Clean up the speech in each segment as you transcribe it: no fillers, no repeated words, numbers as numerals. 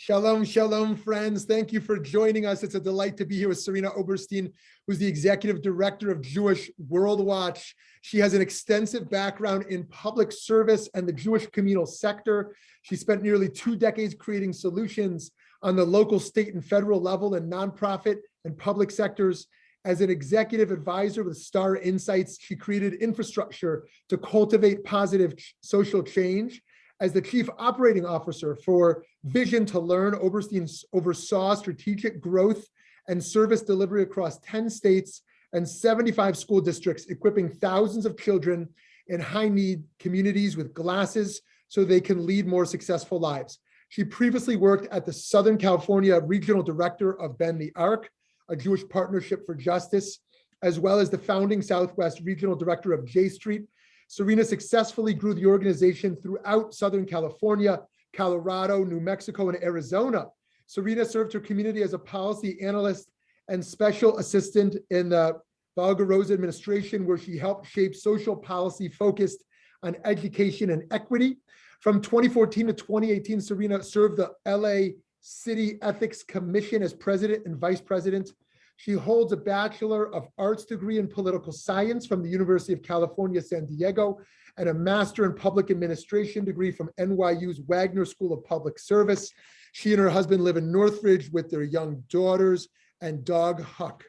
Shalom, shalom, friends. Thank you for joining us. It's a delight to be here with Serena Oberstein, who's the executive director of Jewish World Watch. She has an extensive background in public service and the Jewish communal sector. She spent nearly 2 decades creating solutions on the local, state, and federal level in nonprofit and public sectors. As an executive advisor with Star Insights, she created infrastructure to cultivate positive social change. As the chief operating officer for Vision to Learn, Oberstein oversaw strategic growth and service delivery across 10 states and 75 school districts, equipping thousands of children in high-need communities with glasses so they can lead more successful lives. She previously worked at the Southern California Regional Director of Bend the Arc, a Jewish Partnership for Justice, as well as the founding Southwest Regional Director of J Street. Serena successfully grew the organization throughout Southern California, Colorado, New Mexico, and Arizona. Serena served her community as a policy analyst and special assistant in the Valgarosa administration, where she helped shape social policy focused on education and equity. From 2014 to 2018, Serena served the LA City Ethics Commission as president and vice president. She holds a Bachelor of Arts degree in political science from the University of California, San Diego, and a Master in Public Administration degree from NYU's Wagner School of Public Service. She and her husband live in Northridge with their young daughters and dog Huck.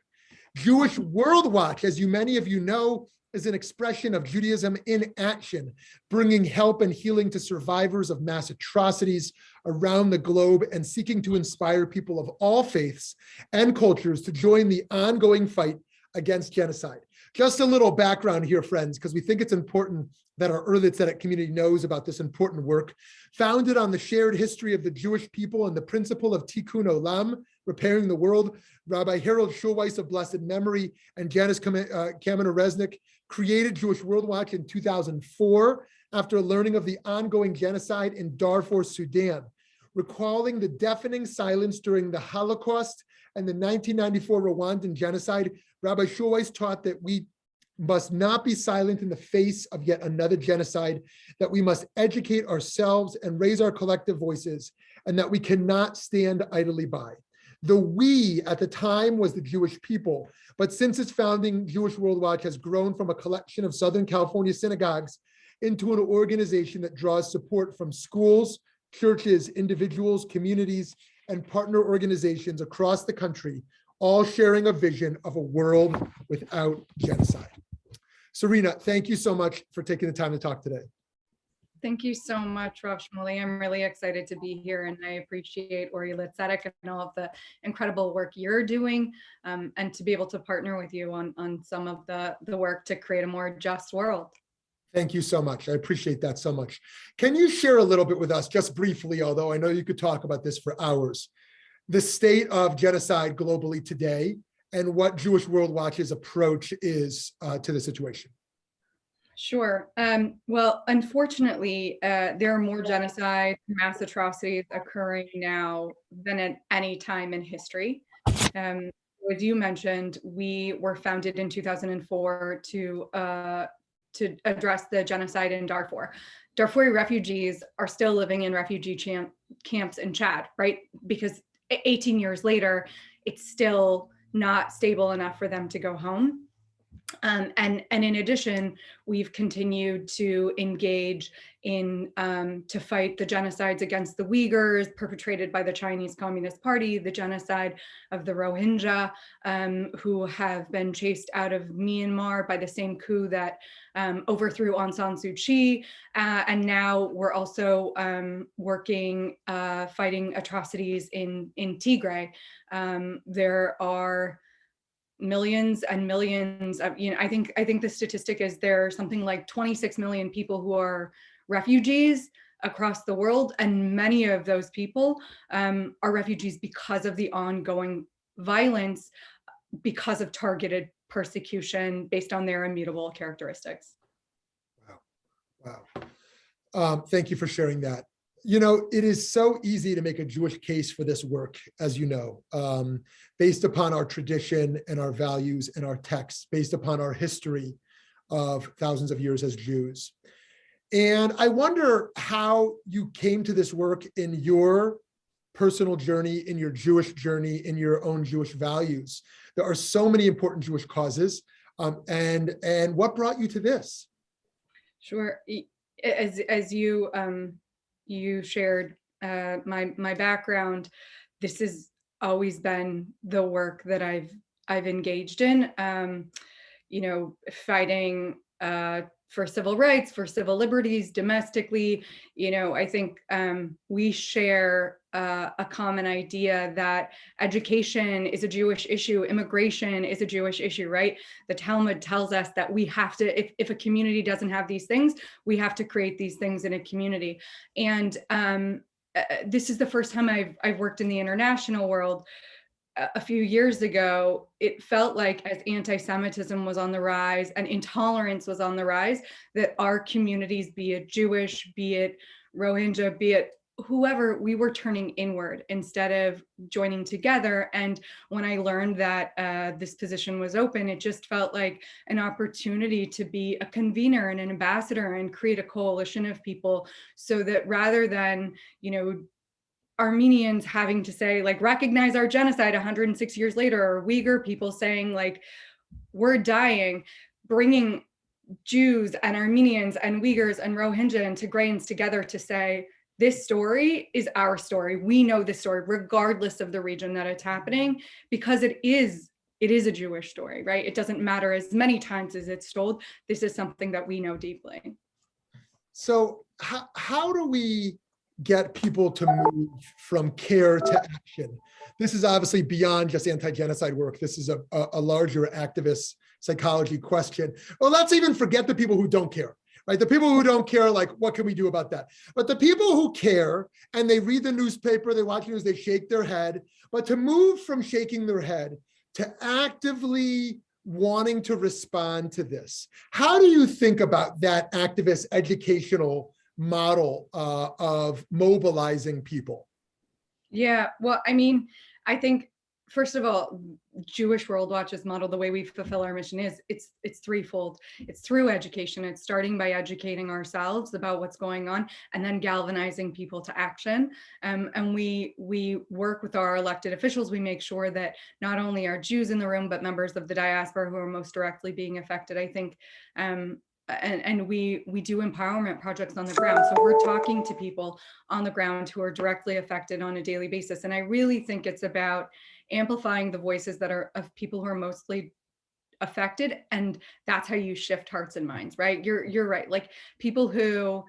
Jewish World Watch, as many of you know, is an expression of Judaism in action, bringing help and healing to survivors of mass atrocities around the globe and seeking to inspire people of all faiths and cultures to join the ongoing fight against genocide. Just a little background here, friends, because we think it's important that our early Tzedek community knows about this important work. Founded on the shared history of the Jewish people and the principle of Tikkun Olam, repairing the world, Rabbi Harold Schulweis of blessed memory and Janice Kaminer-Resnick created Jewish World Watch in 2004 after learning of the ongoing genocide in Darfur, Sudan. Recalling the deafening silence during the Holocaust and the 1994 Rwandan genocide, Rabbi Schulweis taught that we must not be silent in the face of yet another genocide, that we must educate ourselves and raise our collective voices, and that we cannot stand idly by. The we at the time was the Jewish people, but since its founding, Jewish World Watch has grown from a collection of Southern California synagogues into an organization that draws support from schools, churches, individuals, communities, and partner organizations across the country, all sharing a vision of a world without genocide. Serena, thank you so much for taking the time to talk today. Thank you so much, Rav Shmuly. I'm really excited to be here, and I appreciate Ori Tzedek and all of the incredible work you're doing, and to be able to partner with you on some of the work to create a more just world. Thank you so much. I appreciate that so much. Can you share a little bit with us, just briefly, although I know you could talk about this for hours, the state of genocide globally today and what Jewish World Watch's approach is to the situation? Sure. Well, unfortunately, there are more genocide, mass atrocities occurring now than at any time in history. As you mentioned, we were founded in 2004 to address the genocide in Darfur. Darfuri refugees are still living in refugee camps in Chad, right? Because 18 years later, it's still not stable enough for them to go home. And in addition, we've continued to engage in to fight the genocides against the Uyghurs perpetrated by the Chinese Communist Party, the genocide of the Rohingya, who have been chased out of Myanmar by the same coup that overthrew Aung San Suu Kyi. And now we're also working, fighting atrocities in Tigray. There are millions and millions of, I think the statistic is there's something like 26 million people who are refugees across the world, and many of those people are refugees because of the ongoing violence, because of targeted persecution based on their immutable characteristics. Wow. Thank you for sharing that. It is so easy to make a Jewish case for this work, as you know, based upon our tradition and our values and our texts, based upon our history of thousands of years as Jews. And I wonder how you came to this work in your personal journey, in your Jewish journey, in your own Jewish values. There are so many important Jewish causes. And what brought you to this? Sure. As you you shared my background, this has always been the work that I've engaged in. You know, fighting for civil rights, for civil liberties domestically. You know, I think we share a common idea that education is a Jewish issue, immigration is a Jewish issue, right? The Talmud tells us that we have to, if a community doesn't have these things, we have to create these things in a community. And this is the first time I've worked in the international world. A few years ago, it felt like as anti-Semitism was on the rise and intolerance was on the rise, that our communities, be it Jewish, be it Rohingya, be it whoever, we were turning inward instead of joining together. And when I learned that this position was open, it just felt like an opportunity to be a convener and an ambassador and create a coalition of people, so that rather than, you know, Armenians having to say, like, recognize our genocide 106 years later, or Uyghur people saying, like, we're dying, bringing Jews and Armenians and Uyghurs and Rohingya and Tigrayans together to say, this story is our story. We know this story, regardless of the region that it's happening, because it is a Jewish story, right? It doesn't matter as many times as it's told. This is something that we know deeply. So how do we get people to move from care to action? This is obviously beyond just anti-genocide work. This is a larger activist psychology question. Well, let's even forget the people who don't care, right? The people who don't care, like, what can we do about that? But the people who care, and they read the newspaper, they watch news, they shake their head. But to move from shaking their head to actively wanting to respond to this, how do you think about that activist educational model of mobilizing people? Yeah, well, I mean, I think, first of all, Jewish World Watch's model, the way we fulfill our mission is it's threefold. It's through education. It's starting by educating ourselves about what's going on, and then galvanizing people to action. And we work with our elected officials. We make sure that not only are Jews in the room, but members of the diaspora who are most directly being affected. I think and we do empowerment projects on the ground. So we're talking to people on the ground who are directly affected on a daily basis. And I really think it's about amplifying the voices that are of people who are mostly affected. And that's how you shift hearts and minds, right? You're right. Like, people who,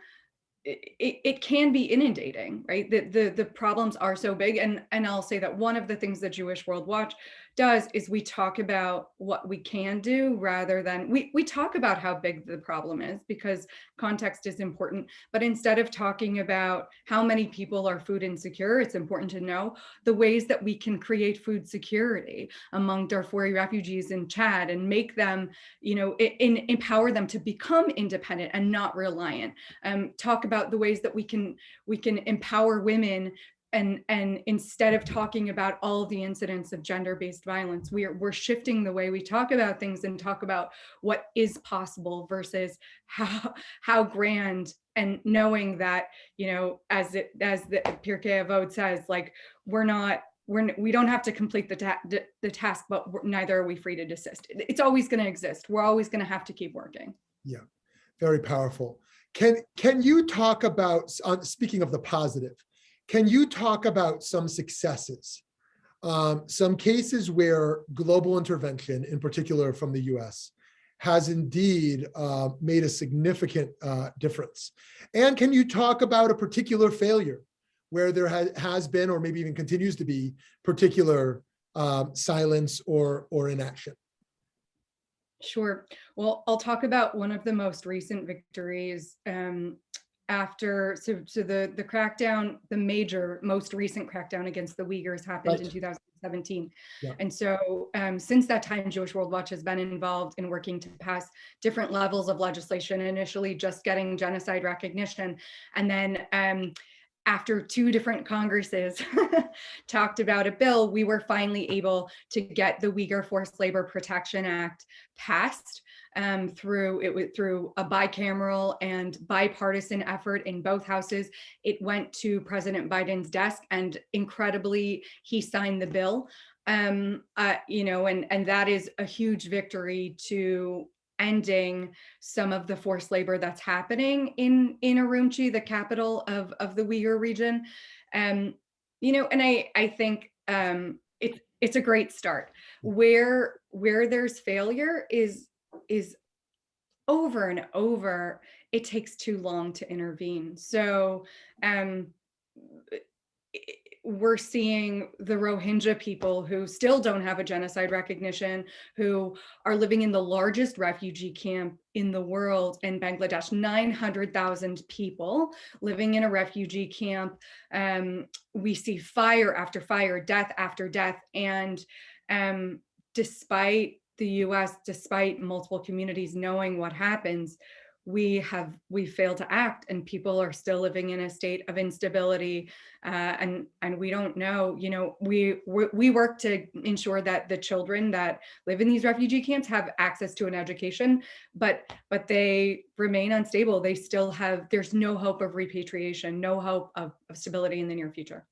it can be inundating, right? The problems are so big. And I'll say that one of the things that Jewish World Watch does is we talk about what we can do, rather than we talk about how big the problem is, because context is important. But instead of talking about how many people are food insecure, it's important to know the ways that we can create food security among Darfuri refugees in Chad, and make them, you know, empower them to become independent and not reliant. Talk about the ways that we can empower women, and instead of talking about all of the incidents of gender-based violence, we're shifting the way we talk about things, and talk about what is possible versus how grand, and knowing that, you know, as the Pirkei Avot says, like, we don't have to complete the task, but neither are we free to desist. It's always going to exist. We're always going to have to keep working. Yeah, very powerful. Can you talk about, speaking of the positive, can you talk about some successes, some cases where global intervention, in particular from the US, has indeed made a significant difference? And can you talk about a particular failure where there has been, or maybe even continues to be, particular silence or inaction? Sure. Well, I'll talk about one of the most recent victories after, so the crackdown, the most recent crackdown against the Uyghurs happened in 2017. Yeah. And so since that time, Jewish World Watch has been involved in working to pass different levels of legislation, initially just getting genocide recognition. And then after two different Congresses talked about a bill, we were finally able to get the Uyghur Forced Labor Protection Act passed. through a bicameral and bipartisan effort in both houses. It went to President Biden's desk, and incredibly, he signed the bill. And that is a huge victory to ending some of the forced labor that's happening in Urumqi, the capital of the Uyghur region. And I think it's a great start. Where there's failure is over and over, it takes too long to intervene. So we're seeing the Rohingya people who still don't have a genocide recognition, who are living in the largest refugee camp in the world in Bangladesh, 900,000 people living in a refugee camp. We see fire after fire, death after death. And despite the US, despite multiple communities knowing what happens, we failed to act, and people are still living in a state of instability, and we don't know. We work to ensure that the children that live in these refugee camps have access to an education, but they remain unstable. They still there's no hope of repatriation, no hope of stability in the near future.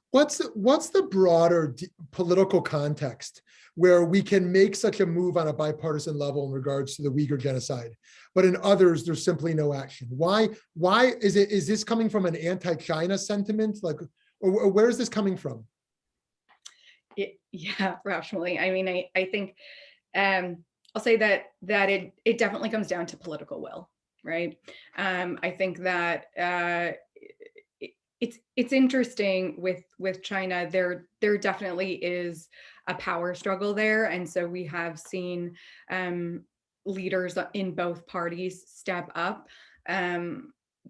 What's the broader political context where we can make such a move on a bipartisan level in regards to the Uyghur genocide, but in others there's simply no action? Why is this coming from an anti-China sentiment, or where is this coming from? Yeah, Shmuly. I mean, I think I'll say that it definitely comes down to political will, right? I think that it's interesting with China. There definitely is a power struggle there, and so we have seen leaders in both parties step up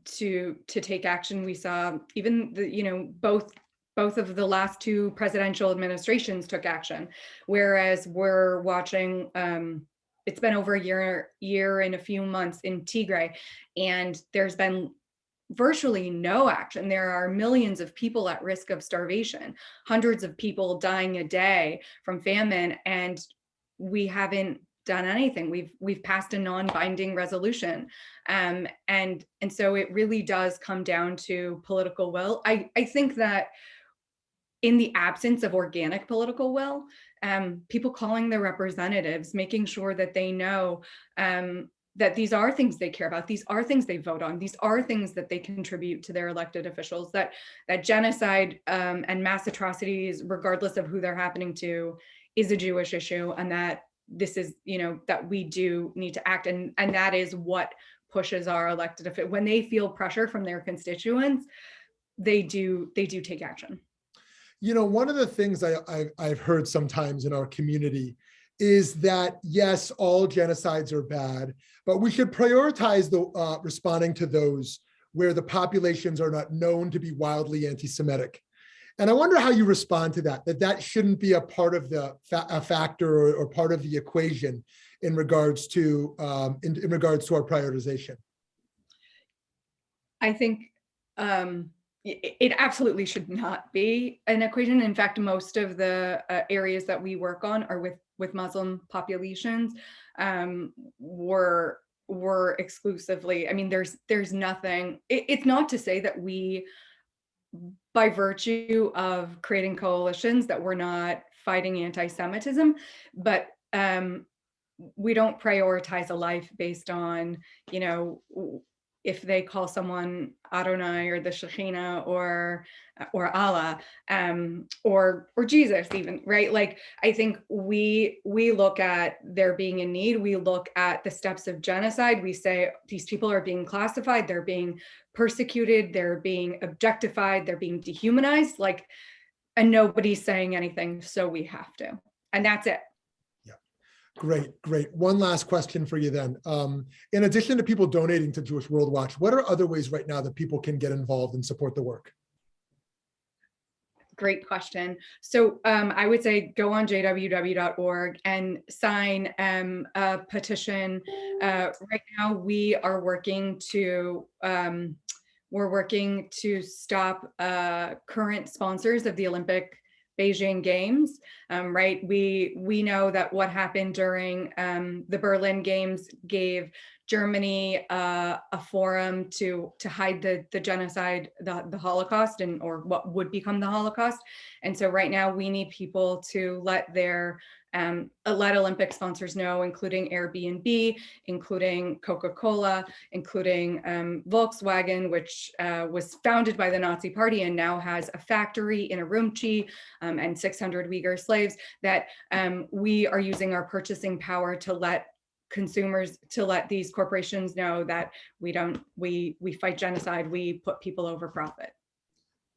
to take action. We saw even both of the last two presidential administrations took action, whereas we're watching. It's been over a year and a few months in Tigray, and there's been virtually no action. There are millions of people at risk of starvation, hundreds of people dying a day from famine, and we haven't done anything. We've passed a non-binding resolution, and so it really does come down to political will. I think that in the absence of organic political will, people calling their representatives, making sure that they know that these are things they care about, these are things they vote on, these are things that they contribute to their elected officials, that genocide and mass atrocities, regardless of who they're happening to, is a Jewish issue, and that this is, that we do need to act. And that is what pushes our elected officials. When they feel pressure from their constituents, they do take action. One of the things I've heard sometimes in our community is that, yes, all genocides are bad, but we should prioritize the responding to those where the populations are not known to be wildly anti-Semitic. And I wonder how you respond to that shouldn't be a part of a factor or part of the equation in regards to in regards to our prioritization. I think it absolutely should not be an equation. In fact, most of the areas that we work on are with Muslim populations. We're exclusively, I mean, there's nothing, it's not to say that we, by virtue of creating coalitions, that we're not fighting anti-Semitism, but we don't prioritize a life based on, if they call someone Adonai or the Shekhinah or Allah or Jesus even, right? Like, I think we look at there being a need. We look at the steps of genocide. We say these people are being classified, they're being persecuted, they're being objectified, they're being dehumanized, and nobody's saying anything, so we have to. And that's it. Great. One last question for you then. In addition to people donating to Jewish World Watch, what are other ways right now that people can get involved and support the work? Great question. So I would say go on jww.org and sign a petition. Right now we are working to stop current sponsors of the Olympic Beijing Games, right? We know that what happened during the Berlin Games gave Germany a forum to hide the genocide, the Holocaust, or what would become the Holocaust. And so right now we need people to let Olympic sponsors know, including Airbnb, including Coca-Cola, including Volkswagen, which was founded by the Nazi Party and now has a factory in Urumqi and 600 Uyghur slaves, that we are using our purchasing power to let consumers, to let these corporations know that we fight genocide, we put people over profit.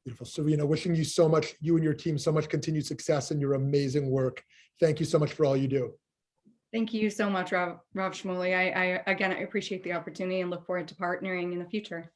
Beautiful. Serena, wishing you so much, you and your team, so much continued success in your amazing work. Thank you so much for all you do. Thank you so much, Rav Shmuly. I appreciate the opportunity and look forward to partnering in the future.